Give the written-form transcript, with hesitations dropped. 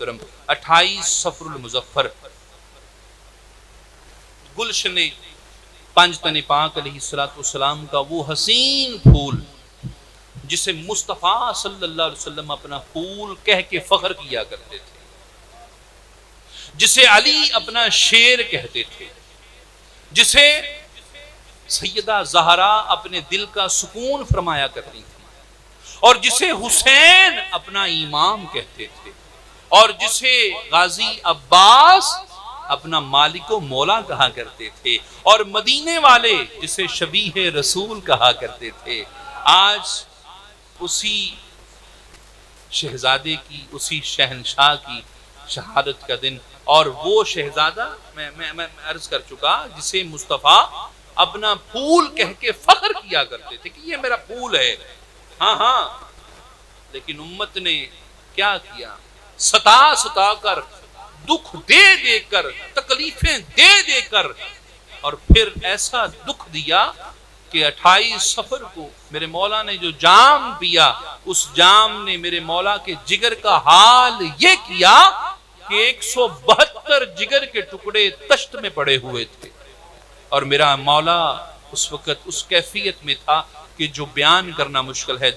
28 सफर मुजफ्फर गुलशन पंजतन पाक अलैहिस्सलाम का वो हसीन फूल जिसे मुस्तफ़ा सल्लल्लाहु अलैहि वसल्लम अपना फूल कह के फख्र किया करते थे, जिसे अली अपना शेर कहते थे, जिसे सैयदा ज़हरा अपने दिल का सुकून फरमाया करती थी, और जिसे हुसैन अपना इमाम कहते थे, और जिसे गाजी अब्बास अपना मालिको मौला कहा करते थे, और मदीने वाले जिसे शबीह रसूल कहा करते थे। आज उसी शहजादे की, उसी शहनशाह की शहादत का दिन, और वो शहजादा मैं अर्ज कर चुका जिसे मुस्तफ़ा अपना फूल कह के फख्र किया करते थे कि ये मेरा फूल है। हाँ, लेकिन उम्मत ने क्या किया? सता सता कर, दुख दे देकर, तकलीफें दे देकर, और फिर ऐसा दुख दिया कि 28 सफर को मेरे मौला ने जो जाम पिया, उस जाम ने मेरे मौला के जिगर का हाल ये किया कि 172 जिगर के टुकड़े तश्त में पड़े हुए थे, और मेरा मौला उस वक्त उस कैफियत में था कि जो बयान करना मुश्किल है।